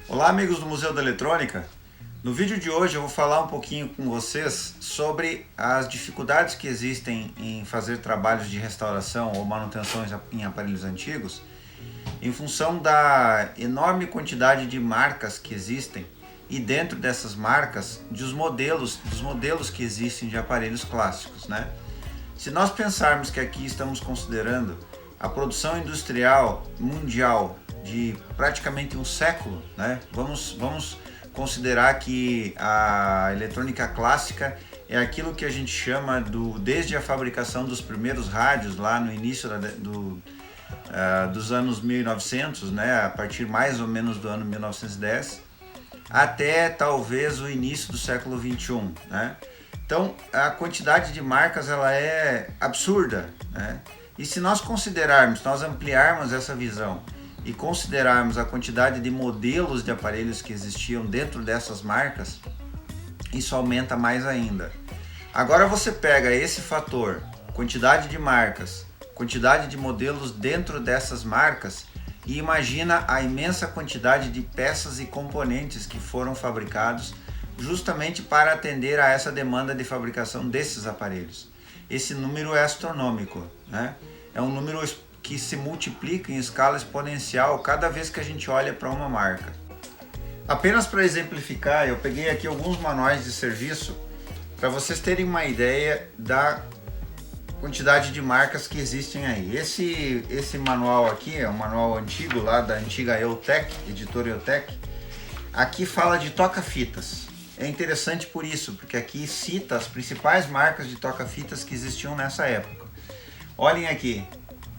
Olá, amigos do Museu da Eletrônica. No vídeo de hoje eu vou falar um pouquinho com vocês sobre as dificuldades que existem em fazer trabalhos de restauração ou manutenção em aparelhos antigos em função da enorme quantidade de marcas que existem e dentro dessas marcas dos modelos que existem de aparelhos clássicos, né? Se nós pensarmos que aqui estamos considerando a produção industrial mundial de praticamente um século, né? Vamos considerar que a eletrônica clássica é aquilo que a gente chama desde a fabricação dos primeiros rádios lá no início dos anos 1900, né? A partir mais ou menos do ano 1910 até talvez o início do século 21, né? Então a quantidade de marcas ela é absurda, né? E se nós ampliarmos essa visão e considerarmos a quantidade de modelos de aparelhos que existiam dentro dessas marcas, isso aumenta mais ainda. Agora você pega esse fator, quantidade de marcas, quantidade de modelos dentro dessas marcas e imagina a imensa quantidade de peças e componentes que foram fabricados justamente para atender a essa demanda de fabricação desses aparelhos. Esse número é astronômico, né? É um número que se multiplica em escala exponencial cada vez que a gente olha para uma marca. Apenas para exemplificar, eu peguei aqui alguns manuais de serviço para vocês terem uma ideia da quantidade de marcas que existem aí. Esse manual aqui é um manual antigo lá da antiga EUTEC, editora EUTEC. Aqui fala de toca-fitas. É interessante por isso, porque aqui cita as principais marcas de toca-fitas que existiam nessa época. Olhem aqui: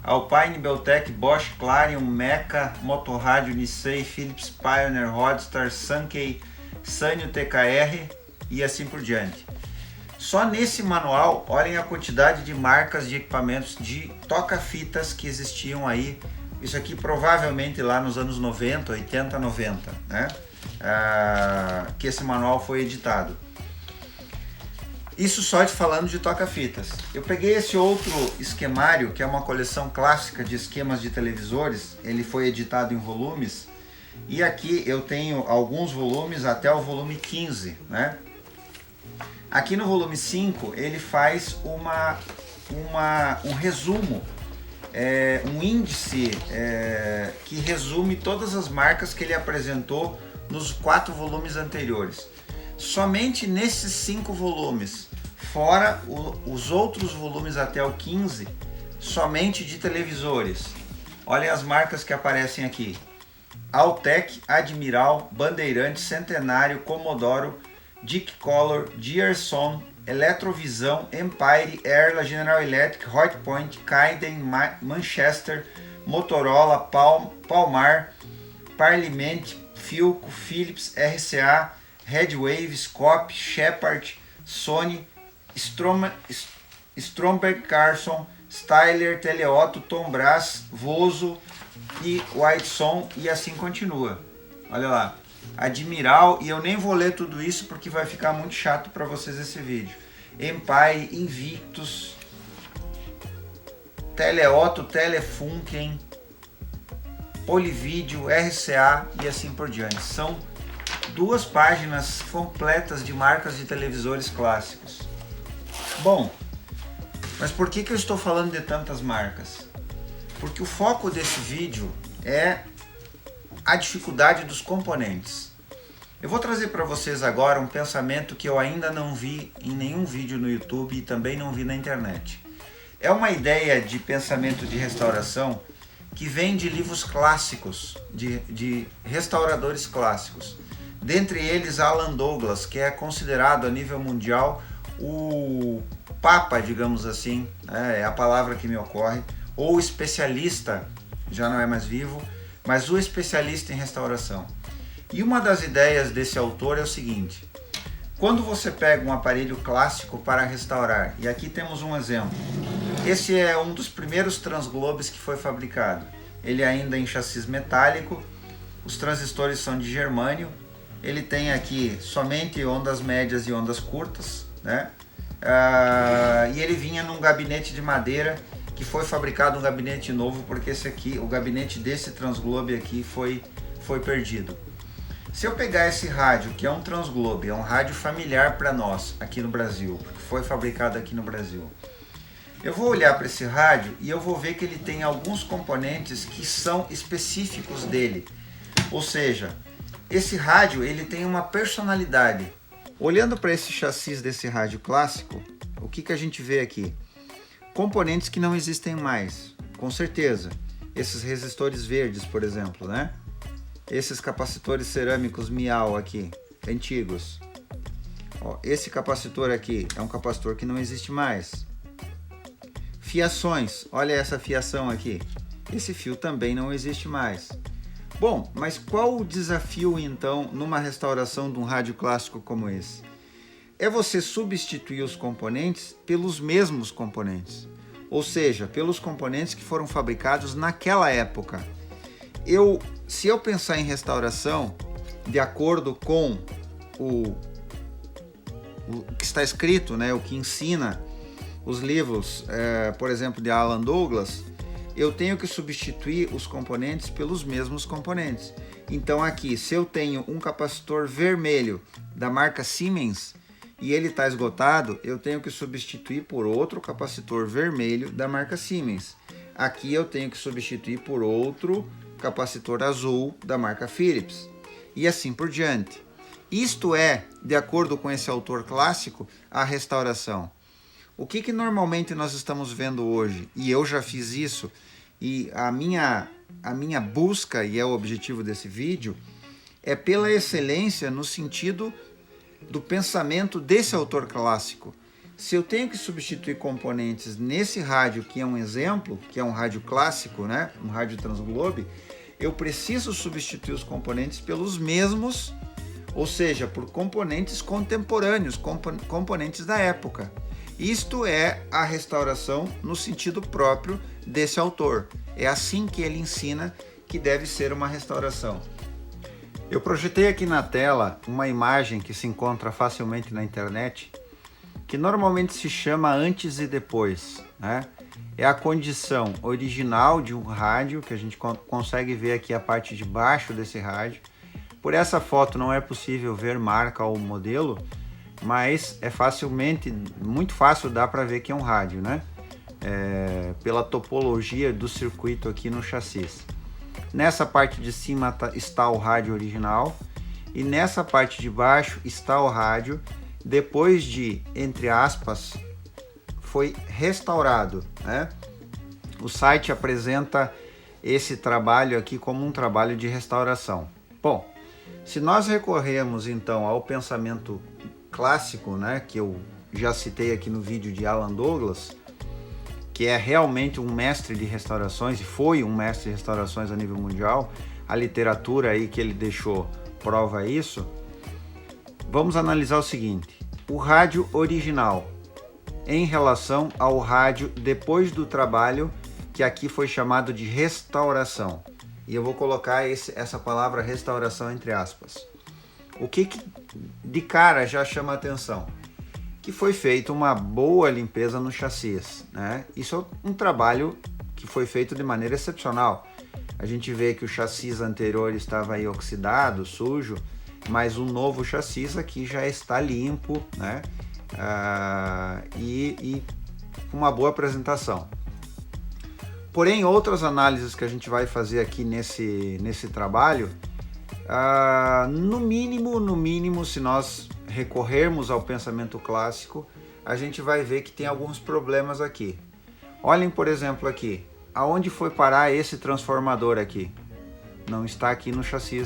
Alpine, Beltec, Bosch, Clarion, Meca, Motorrádio, Nissei, Philips, Pioneer, Rodstar, Sankei, Sanyo, TKR e assim por diante. Só nesse manual, olhem a quantidade de marcas de equipamentos de toca-fitas que existiam aí. Isso aqui provavelmente lá nos anos 90, 80, 90, né? Que esse manual foi editado. Isso só falando de toca-fitas. Eu peguei esse outro esquemário, que é uma coleção clássica de esquemas de televisores. Ele foi editado em volumes. E aqui eu tenho alguns volumes até o volume 15, né? Aqui no volume 5 ele faz um resumo, um índice que resume todas as marcas que ele apresentou nos 4 volumes anteriores. Somente nesses 5 volumes, fora os outros volumes até o 15, somente de televisores. Olhem as marcas que aparecem aqui: Altec, Admiral, Bandeirante, Centenário, Commodoro, Dick Color, Gearson, Eletrovisão, Empire, Erla, General Electric, Hotpoint, Kaiden, Manchester, Motorola, Palmar, Parliament, Philco, Philips, RCA, Redwave, Scope, Shepard, Sony, Stromberg, Carson, Styler, Teleotto, Tom Brass, Vozo e Whiteson, e assim continua. Olha lá, Admiral, e eu nem vou ler tudo isso porque vai ficar muito chato para vocês esse vídeo. Empire, Invictus, Teleotto, Telefunken, Polivídeo, RCA e assim por diante. São 2 páginas completas de marcas de televisores clássicos. Bom, mas por que eu estou falando de tantas marcas? Porque o foco desse vídeo é a dificuldade dos componentes. Eu vou trazer para vocês agora um pensamento que eu ainda não vi em nenhum vídeo no YouTube e também não vi na internet. É uma ideia de pensamento de restauração que vem de livros clássicos, de restauradores clássicos. Dentre eles, Alan Douglas, que é considerado a nível mundial o papa, digamos assim, é a palavra que me ocorre, ou especialista, já não é mais vivo, mas o especialista em restauração. E uma das ideias desse autor é o seguinte: quando você pega um aparelho clássico para restaurar, e aqui temos um exemplo, esse é um dos primeiros transglobes que foi fabricado, ele ainda em chassi metálico, os transistores são de germânio, ele tem aqui somente ondas médias e ondas curtas, né? E ele vinha num gabinete de madeira que foi fabricado um gabinete novo, porque esse aqui, o gabinete desse transglobe aqui foi perdido. Se eu pegar esse rádio, que é um Transglobe, é um rádio familiar para nós aqui no Brasil, porque foi fabricado aqui no Brasil, eu vou olhar para esse rádio e eu vou ver que ele tem alguns componentes que são específicos dele. Ou seja, esse rádio ele tem uma personalidade. Olhando para esse chassi desse rádio clássico, o que a gente vê aqui? Componentes que não existem mais, com certeza. Esses resistores verdes, por exemplo, né? Esses capacitores cerâmicos Miau aqui, antigos. Ó, esse capacitor aqui é um capacitor que não existe mais. Fiações, olha essa fiação aqui. Esse fio também não existe mais. Bom, mas qual o desafio então numa restauração de um rádio clássico como esse? É você substituir os componentes pelos mesmos componentes. Ou seja, pelos componentes que foram fabricados naquela época. Se eu pensar em restauração, de acordo com o que está escrito, né, o que ensina os livros, por exemplo, de Alan Douglas, eu tenho que substituir os componentes pelos mesmos componentes. Então aqui, se eu tenho um capacitor vermelho da marca Siemens e ele está esgotado, eu tenho que substituir por outro capacitor vermelho da marca Siemens. Aqui eu tenho que substituir por outro capacitor azul da marca Philips. E assim por diante. Isto é, de acordo com esse autor clássico, a restauração. O que normalmente nós estamos vendo hoje, e eu já fiz isso, e a minha busca, e é o objetivo desse vídeo, é pela excelência no sentido do pensamento desse autor clássico. Se eu tenho que substituir componentes nesse rádio, que é um exemplo, que é um rádio clássico, né? Um rádio Transglobe, eu preciso substituir os componentes pelos mesmos, ou seja, por componentes contemporâneos, componentes da época. Isto é a restauração no sentido próprio desse autor. É assim que ele ensina que deve ser uma restauração. Eu projetei aqui na tela uma imagem que se encontra facilmente na internet, que normalmente se chama antes e depois, né? É a condição original de um rádio, que a gente consegue ver aqui a parte de baixo desse rádio. Por essa foto não é possível ver marca ou modelo, mas é muito fácil, dá para ver que é um rádio, né? Pela topologia do circuito aqui no chassi. Nessa parte de cima está o rádio original e nessa parte de baixo está o rádio depois de, entre aspas, foi restaurado, né? O site apresenta esse trabalho aqui como um trabalho de restauração. Bom, se nós recorrermos então ao pensamento clássico, né, que eu já citei aqui no vídeo de Alan Douglas, que é realmente um mestre de restaurações, e foi um mestre de restaurações a nível mundial, a literatura aí que ele deixou prova isso, vamos analisar o seguinte: o rádio original em relação ao rádio depois do trabalho, que aqui foi chamado de restauração. E eu vou colocar essa palavra restauração entre aspas. O que de cara já chama a atenção? Que foi feita uma boa limpeza no chassi, né? Isso é um trabalho que foi feito de maneira excepcional. A gente vê que o chassi anterior estava aí oxidado, sujo, mas o novo chassi aqui já está limpo, né? E com uma boa apresentação. Porém, outras análises que a gente vai fazer aqui nesse trabalho, no mínimo, se nós recorrermos ao pensamento clássico, a gente vai ver que tem alguns problemas aqui. Olhem, por exemplo, aqui, aonde foi parar esse transformador aqui? Não está aqui no chassi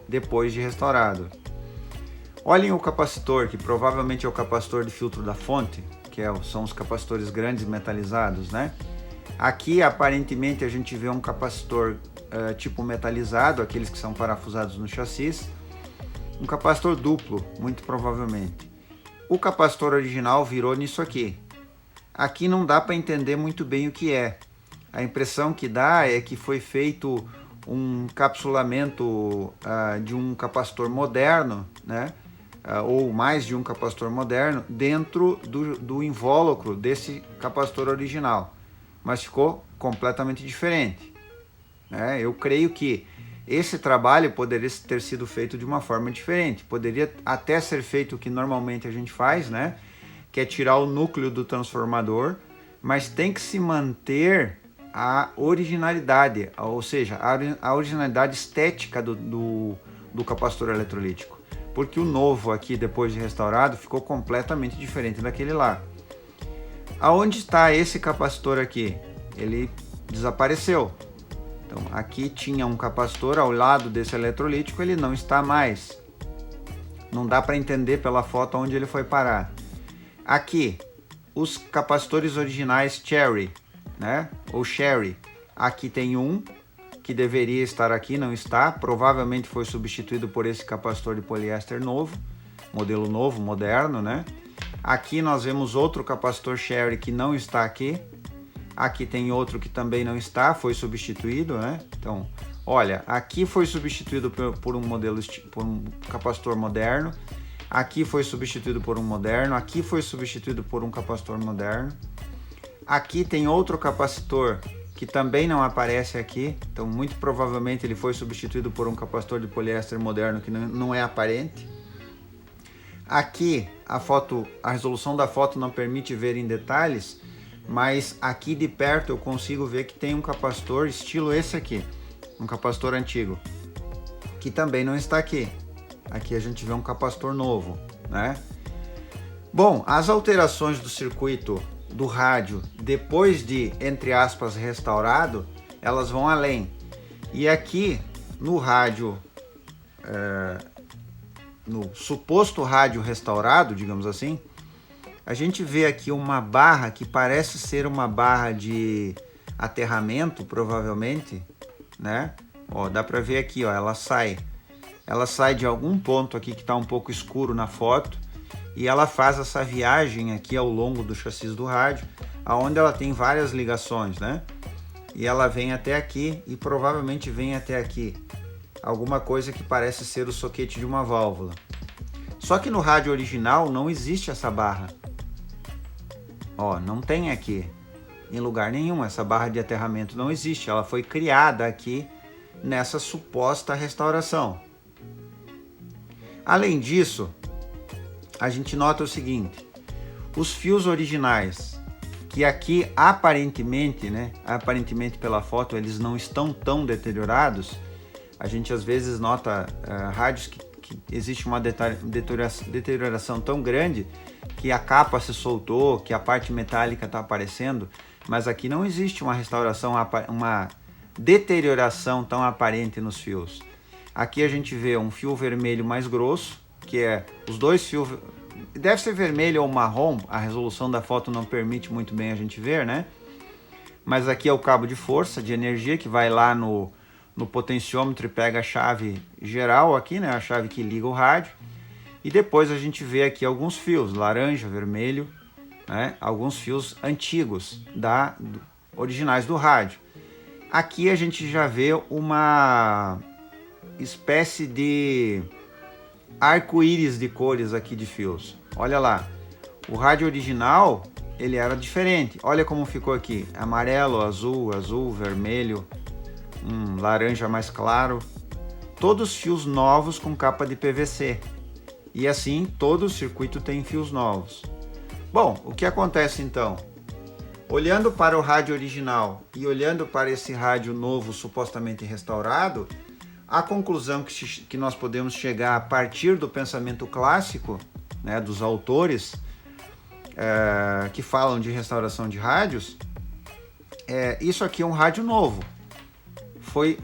depois de restaurado. Olhem o capacitor, que provavelmente é o capacitor de filtro da fonte, que são os capacitores grandes metalizados, né? Aqui, aparentemente, a gente vê um capacitor tipo metalizado, aqueles que são parafusados no chassi. Um capacitor duplo, muito provavelmente. O capacitor original virou nisso aqui. Aqui não dá para entender muito bem o que é. A impressão que dá é que foi feito um capsulamento de um capacitor moderno, né? Ou mais de um capacitor moderno, dentro do invólucro desse capacitor original. Mas ficou completamente diferente. Eu creio que esse trabalho poderia ter sido feito de uma forma diferente. Poderia até ser feito o que normalmente a gente faz, né? Que é tirar o núcleo do transformador, mas tem que se manter a originalidade, ou seja, a originalidade estética do capacitor eletrolítico. Porque o novo aqui, depois de restaurado, ficou completamente diferente daquele lá. Aonde está esse capacitor aqui? Ele desapareceu. Então aqui tinha um capacitor ao lado desse eletrolítico, ele não está mais. Não dá para entender pela foto onde ele foi parar. Aqui, os capacitores originais Cherry, né? Ou Sherry. Aqui tem um que deveria estar aqui, não está. Provavelmente foi substituído por esse capacitor de poliéster novo, modelo novo, moderno, né? Aqui nós vemos outro capacitor Sherry que não está aqui. Aqui tem outro que também não está, foi substituído, né? Então, olha, aqui foi substituído por um capacitor moderno. Aqui foi substituído por um moderno. Aqui foi substituído por um capacitor moderno. Aqui tem outro capacitor que também não aparece aqui. Então, muito provavelmente ele foi substituído por um capacitor de poliéster moderno que não é aparente. Aqui a resolução da foto não permite ver em detalhes, mas aqui de perto eu consigo ver que tem um capacitor estilo esse aqui, um capacitor antigo, que também não está aqui. Aqui a gente vê um capacitor novo, né? Bom, as alterações do circuito do rádio, depois de, entre aspas, restaurado, elas vão além. E aqui no rádio, no suposto rádio restaurado, digamos assim, a gente vê aqui uma barra que parece ser uma barra de aterramento, provavelmente, né? Ó, dá para ver aqui, ó, ela sai de algum ponto aqui que está um pouco escuro na foto e ela faz essa viagem aqui ao longo do chassi do rádio, aonde ela tem várias ligações, né? E ela vem até aqui e provavelmente vem até aqui, alguma coisa que parece ser o soquete de uma válvula. Só que no rádio original não existe essa barra. Ó, não tem aqui em lugar nenhum, essa barra de aterramento não existe, ela foi criada aqui nessa suposta restauração. Além disso, a gente nota o seguinte, os fios originais, que aqui aparentemente, né, aparentemente pela foto eles não estão tão deteriorados, a gente às vezes nota rádios que existe uma deterioração tão grande que a capa se soltou, que a parte metálica está aparecendo, mas aqui não existe uma restauração, uma deterioração tão aparente nos fios. Aqui a gente vê um fio vermelho mais grosso, que é os dois fios, deve ser vermelho ou marrom, a resolução da foto não permite muito bem a gente ver, né? Mas aqui é o cabo de força, de energia, que vai lá no potenciômetro e pega a chave geral aqui, né? A chave que liga o rádio. E depois a gente vê aqui alguns fios, laranja, vermelho, né? Alguns fios antigos, originais do rádio. Aqui a gente já vê uma espécie de arco-íris de cores aqui de fios. Olha lá, o rádio original, ele era diferente. Olha como ficou aqui, amarelo, azul, azul, vermelho, laranja mais claro. Todos fios novos com capa de PVC. E assim, todo o circuito tem fios novos. Bom, o que acontece então? Olhando para o rádio original e olhando para esse rádio novo supostamente restaurado, a conclusão que nós podemos chegar a partir do pensamento clássico, né, dos autores que falam de restauração de rádios, isso aqui é um rádio novo.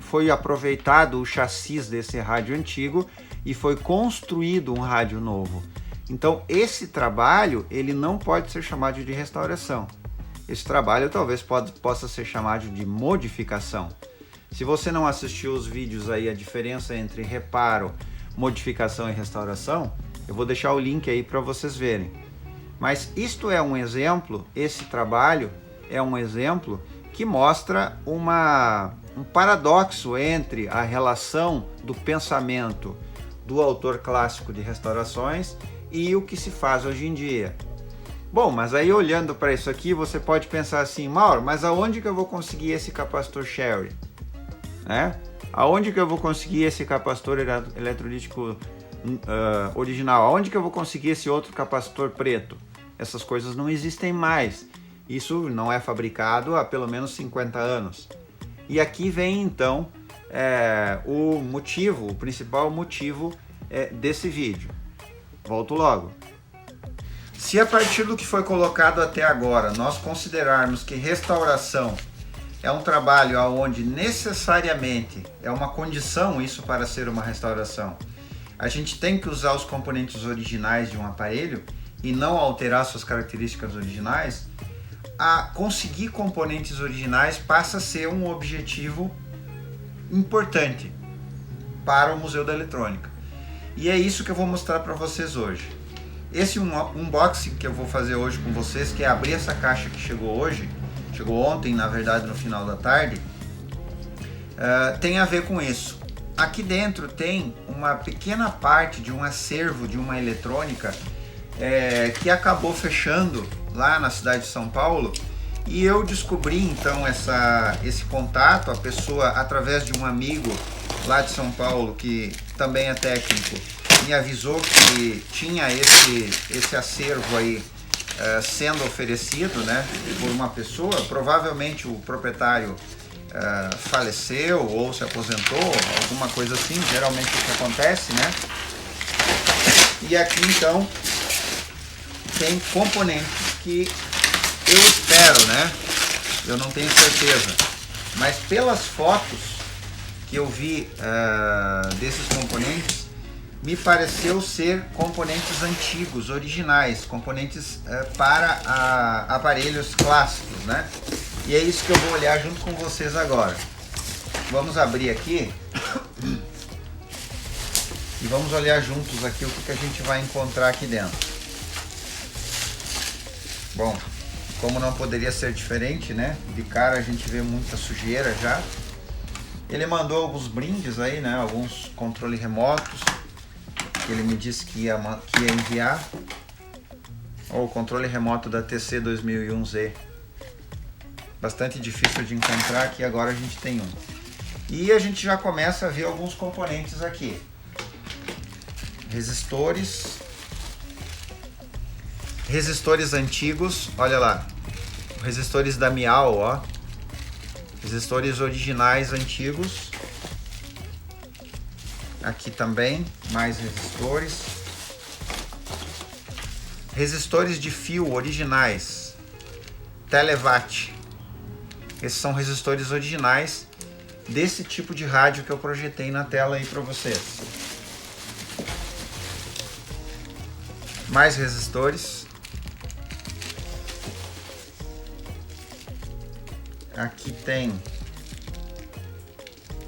Foi aproveitado o chassi desse rádio antigo e foi construído um rádio novo. Então esse trabalho ele não pode ser chamado de restauração. Esse trabalho talvez possa ser chamado de modificação. Se você não assistiu os vídeos aí, a diferença entre reparo, modificação e restauração, eu vou deixar o link aí para vocês verem. Mas isto é um exemplo, esse trabalho é um exemplo que mostra um paradoxo entre a relação do pensamento do autor clássico de restaurações e o que se faz hoje em dia. Bom, mas aí olhando para isso aqui, você pode pensar assim, Mauro, mas aonde que eu vou conseguir esse capacitor Sherry? Né? Aonde que eu vou conseguir esse capacitor eletrolítico original? Aonde que eu vou conseguir esse outro capacitor preto? Essas coisas não existem mais. Isso não é fabricado há pelo menos 50 anos. E aqui vem então o principal motivo desse vídeo. Volto logo. Se a partir do que foi colocado até agora nós considerarmos que restauração é um trabalho onde necessariamente é uma condição isso para ser uma restauração, a gente tem que usar os componentes originais de um aparelho e não alterar suas características originais, a conseguir componentes originais passa a ser um objetivo importante para o Museu da Eletrônica. E é isso que eu vou mostrar para vocês hoje. Esse unboxing que eu vou fazer hoje com vocês, que é abrir essa caixa que chegou hoje, chegou ontem, na verdade, no final da tarde, tem a ver com isso. Aqui dentro tem uma pequena parte de um acervo de uma eletrônica que acabou fechando lá na cidade de São Paulo, e eu descobri então esse contato, a pessoa, através de um amigo lá de São Paulo, que também é técnico, me avisou que tinha esse acervo aí sendo oferecido, né, por uma pessoa. Provavelmente o proprietário faleceu ou se aposentou, alguma coisa assim, geralmente o que acontece, né? E aqui então tem componentes que eu espero, né? Eu não tenho certeza, mas pelas fotos que eu vi desses componentes, me pareceu ser componentes antigos, originais, componentes para aparelhos clássicos, né? E é isso que eu vou olhar junto com vocês agora. Vamos abrir aqui e vamos olhar juntos aqui o que a gente vai encontrar aqui dentro. Bom, como não poderia ser diferente, né? De cara a gente vê muita sujeira já. Ele mandou alguns brindes aí, né? Alguns controles remotos que ele me disse que ia enviar. O controle remoto da TC2001Z. Bastante difícil de encontrar, aqui agora a gente tem um. E a gente já começa a ver alguns componentes aqui. Resistores. Resistores antigos, olha lá. Resistores da Mial, ó. Resistores originais antigos. Aqui também, mais resistores. Resistores de fio originais. Telewatt. Esses são resistores originais desse tipo de rádio que eu projetei na tela aí para vocês. Mais resistores. Aqui tem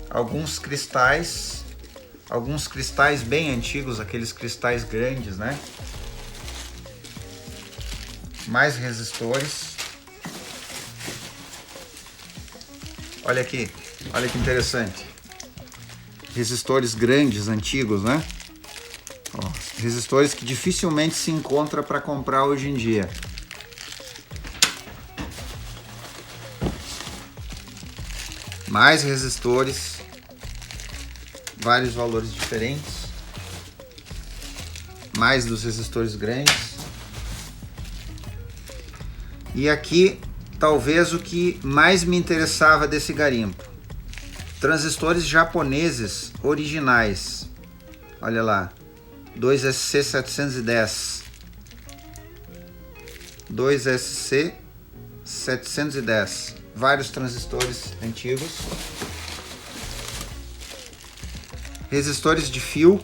alguns cristais bem antigos, aqueles cristais grandes, né? Mais resistores. Olha aqui, olha que interessante. Resistores grandes, antigos, né? Ó, resistores que dificilmente se encontra para comprar hoje em dia. Mais resistores, vários valores diferentes. Mais dos resistores grandes. E aqui, talvez o que mais me interessava desse garimpo. Transistores japoneses originais. Olha lá. 2SC710. 2SC710. Vários transistores antigos. Resistores de fio.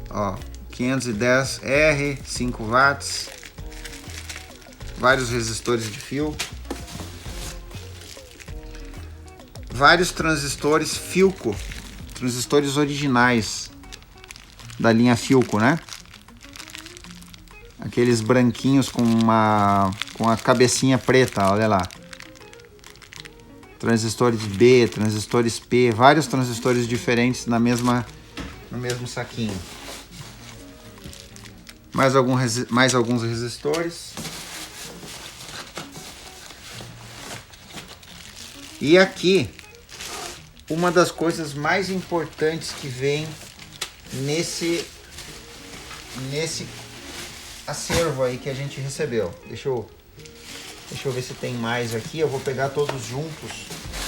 Ó, 510R, 5 watts. Vários resistores de fio. Vários transistores Philco. Transistores originais da linha Philco, né? Aqueles branquinhos com a cabecinha preta, olha lá. Transistores B, transistores P, vários transistores diferentes no mesmo saquinho. Mais alguns resistores. E aqui, uma das coisas mais importantes que vem nesse acervo aí que a gente recebeu. Deixa eu ver se tem mais aqui. Eu vou pegar todos juntos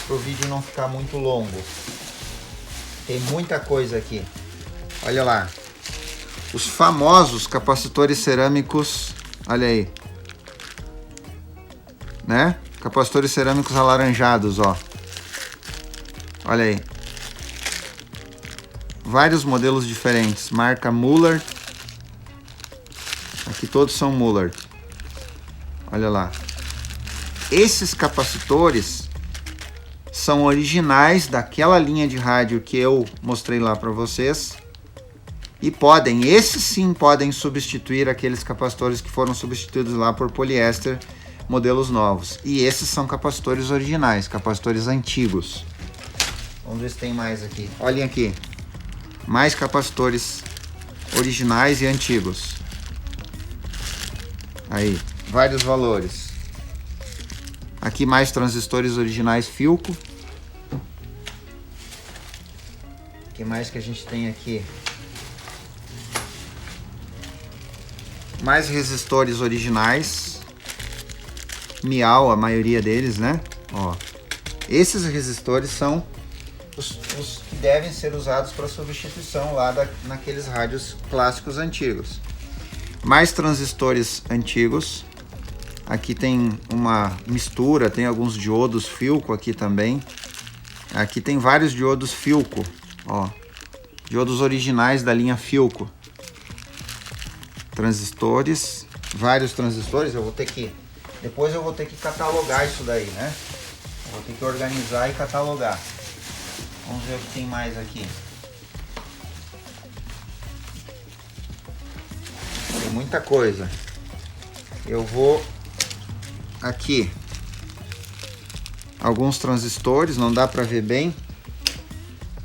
para o vídeo não ficar muito longo. Tem muita coisa aqui. Olha lá. Os famosos capacitores cerâmicos. Olha aí. Né? Capacitores cerâmicos alaranjados, ó. Olha aí. Vários modelos diferentes. Marca Muller. Aqui todos são Muller. Olha lá. Esses capacitores são originais daquela linha de rádio que eu mostrei lá para vocês. E esses sim podem substituir aqueles capacitores que foram substituídos lá por poliéster, modelos novos. E esses são capacitores originais, capacitores antigos. Vamos ver se tem mais aqui. Olhem aqui. Mais capacitores originais e antigos. Aí, vários valores. Aqui mais transistores originais Philco. O que mais que a gente tem aqui? Mais resistores originais. Miau, a maioria deles, né? Ó. Esses resistores são os que devem ser usados para substituição lá naqueles rádios clássicos antigos. Mais transistores antigos. Aqui tem uma mistura, tem alguns diodos Philco aqui também. Aqui tem vários diodos Philco, ó. Diodos originais da linha Philco. Transistores, vários transistores. Depois eu vou ter que catalogar isso daí, né? Vou ter que organizar e catalogar. Vamos ver o que tem mais aqui. Tem muita coisa. Eu vou aqui. Alguns transistores, não dá para ver bem.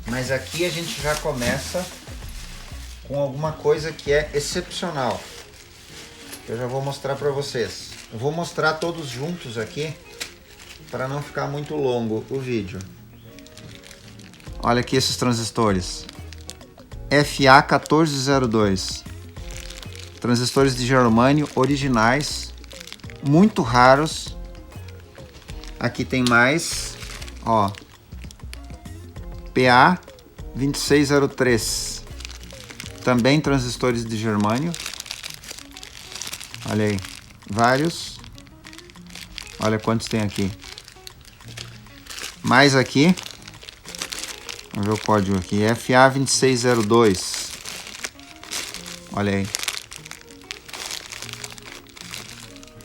Mas aqui a gente já começa com alguma coisa que é excepcional. Eu já vou mostrar para vocês. Eu vou mostrar todos juntos aqui para não ficar muito longo o vídeo. Olha aqui esses transistores. FA1402. Transistores de germânio originais, muito raros. Aqui tem mais, ó. PA2603. Também transistores de germânio. Olha aí, vários. Olha quantos tem aqui. Mais aqui. Vamos ver o código aqui. FA2602. Olha aí.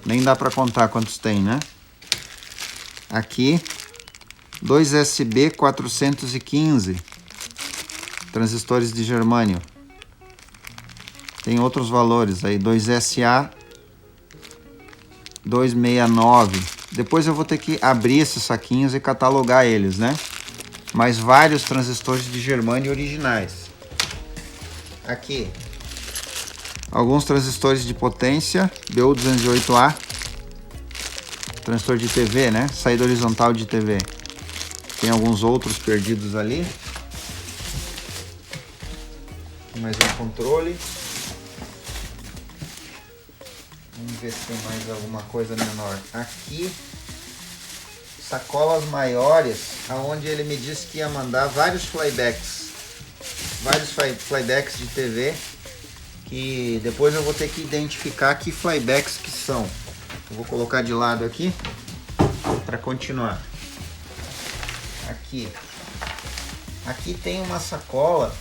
Nem dá para contar quantos tem, né? Aqui, 2SB415. Transistores de germânio. Tem outros valores aí. 2SA269. Depois eu vou ter que abrir esses saquinhos e catalogar eles, né? Mas vários transistores de germânio originais. Aqui. Alguns transistores de potência, BU208A, transistor de TV, né? Saída horizontal de TV. Tem alguns outros perdidos ali. Aqui mais um controle. Vamos ver se tem mais alguma coisa menor. Aqui, sacolas maiores, aonde ele me disse que ia mandar vários flybacks. Vários flybacks de TV. Que depois eu vou ter que identificar que flybacks que são. Eu vou colocar de lado aqui para continuar. Aqui tem uma sacola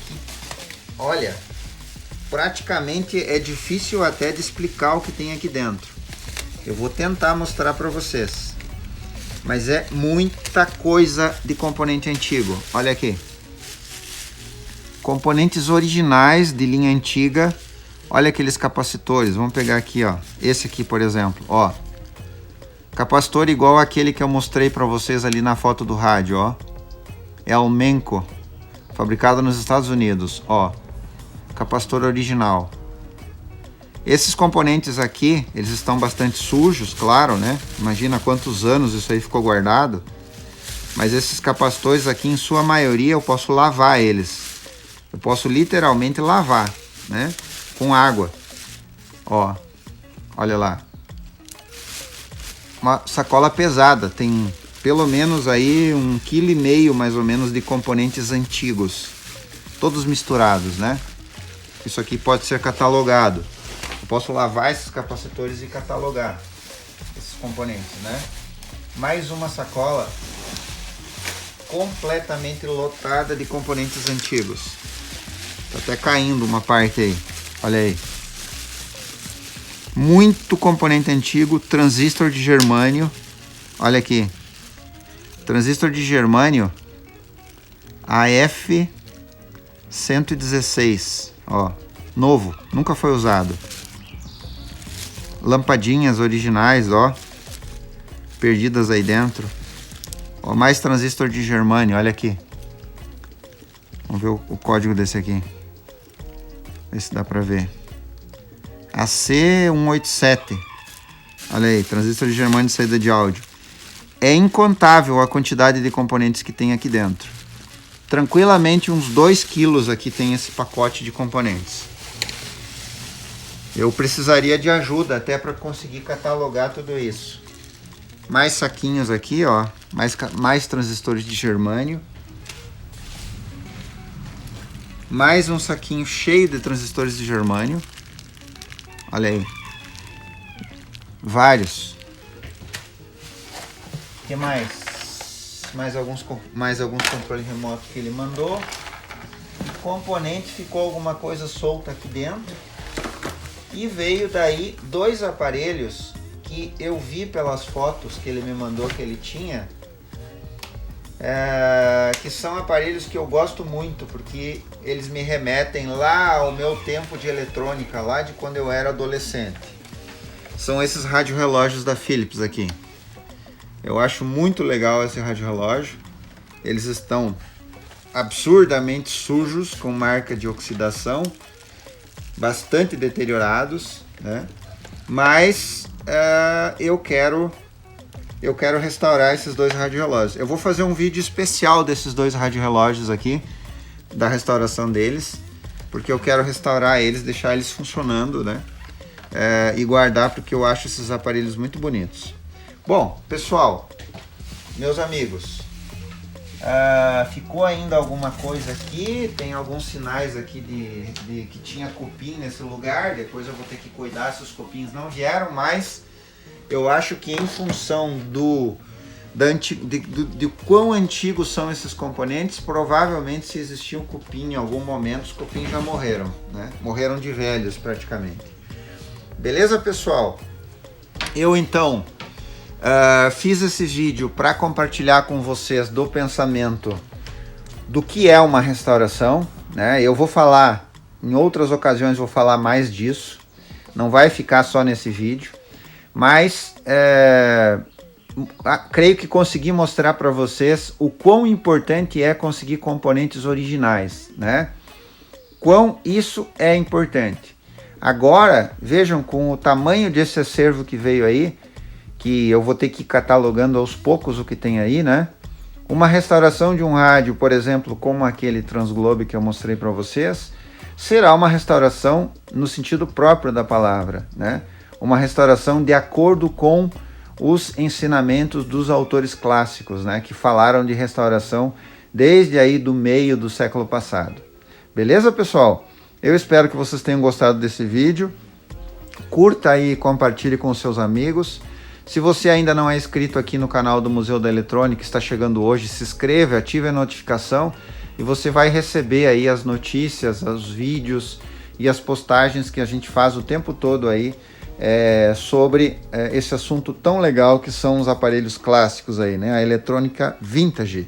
que, olha, praticamente é difícil até de explicar o que tem aqui dentro. Eu vou tentar mostrar para vocês, mas é muita coisa de componente antigo. Olha aqui. Componentes originais de linha antiga. Olha aqueles capacitores. Vamos pegar aqui, ó. Esse aqui, por exemplo, ó. Capacitor igual aquele que eu mostrei para vocês ali na foto do rádio, ó. É o Menco, fabricado nos Estados Unidos, ó. Capacitor original. Esses componentes aqui, eles estão bastante sujos, claro, né? Imagina quantos anos isso aí ficou guardado. Mas esses capacitores aqui, em sua maioria, eu posso lavar eles. Eu posso literalmente lavar, né? Com água. Ó, olha lá. Uma sacola pesada, tem pelo menos aí 1,5 kg mais ou menos de componentes antigos. Todos misturados, né? Isso aqui pode ser catalogado. Eu posso lavar esses capacitores e catalogar esses componentes, né? Mais uma sacola completamente lotada de componentes antigos. Tá até caindo uma parte aí. Olha aí. Muito componente antigo, transistor de germânio. Olha aqui. Transistor de germânio AF116. Ó, novo, nunca foi usado. Lampadinhas originais, ó, perdidas aí dentro. Ó, mais transistor de germânio, olha aqui. Vamos ver o código desse aqui. Ver se dá pra ver. AC187. Olha aí, transistor de germânio de saída de áudio. É incontável a quantidade de componentes que tem aqui dentro. Tranquilamente uns 2 kg aqui tem esse pacote de componentes. Eu precisaria de ajuda até para conseguir catalogar tudo isso. Mais saquinhos aqui, ó. Mais transistores de germânio. Mais um saquinho cheio de transistores de germânio. Olha aí. Vários. O que mais? Mais alguns controles remotos que ele mandou. Componente, ficou alguma coisa solta aqui dentro. E veio daí 2 aparelhos que eu vi pelas fotos que ele me mandou que ele tinha. Que são aparelhos que eu gosto muito, porque eles me remetem lá ao meu tempo de eletrônica, lá de quando eu era adolescente. São esses rádio-relógios da Philips aqui. Eu acho muito legal esse rádio-relógio. Eles estão absurdamente sujos, com marca de oxidação, bastante deteriorados, né? Mas eu quero restaurar esses 2 rádio-relógios. Eu vou fazer um vídeo especial desses 2 rádio-relógios aqui, da restauração deles, porque eu quero restaurar eles, deixar eles funcionando, né? E guardar, porque eu acho esses aparelhos muito bonitos. Bom, pessoal, meus amigos, ficou ainda alguma coisa aqui, tem alguns sinais aqui de que tinha cupim nesse lugar, depois eu vou ter que cuidar se os cupins não vieram, mas eu acho que em função de quão antigos são esses componentes, provavelmente se existia um cupim em algum momento, os cupins já morreram, né? Morreram de velhos praticamente. Beleza, pessoal? Eu então fiz esse vídeo para compartilhar com vocês do pensamento do que é uma restauração, né? Eu vou falar, em outras ocasiões vou falar mais disso, não vai ficar só nesse vídeo, mas creio que consegui mostrar para vocês o quão importante é conseguir componentes originais, né? Quão isso é importante. Agora, vejam, com o tamanho desse acervo que veio aí, que eu vou ter que ir catalogando aos poucos o que tem aí, né? Uma restauração de um rádio, por exemplo, como aquele Transglobe que eu mostrei para vocês, será uma restauração no sentido próprio da palavra, né? Uma restauração de acordo com os ensinamentos dos autores clássicos, né? Que falaram de restauração desde aí do meio do século passado. Beleza, pessoal? Eu espero que vocês tenham gostado desse vídeo. Curta aí e compartilhe com os seus amigos. Se você ainda não é inscrito aqui no canal do Museu da Eletrônica, está chegando hoje, se inscreva, ative a notificação e você vai receber aí as notícias, os vídeos e as postagens que a gente faz o tempo todo aí sobre esse assunto tão legal que são os aparelhos clássicos aí, né? A eletrônica vintage,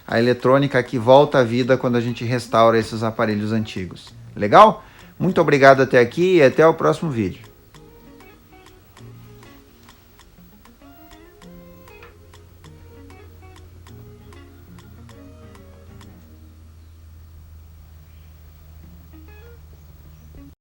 a eletrônica que volta à vida quando a gente restaura esses aparelhos antigos. Legal? Muito obrigado até aqui e até o próximo vídeo.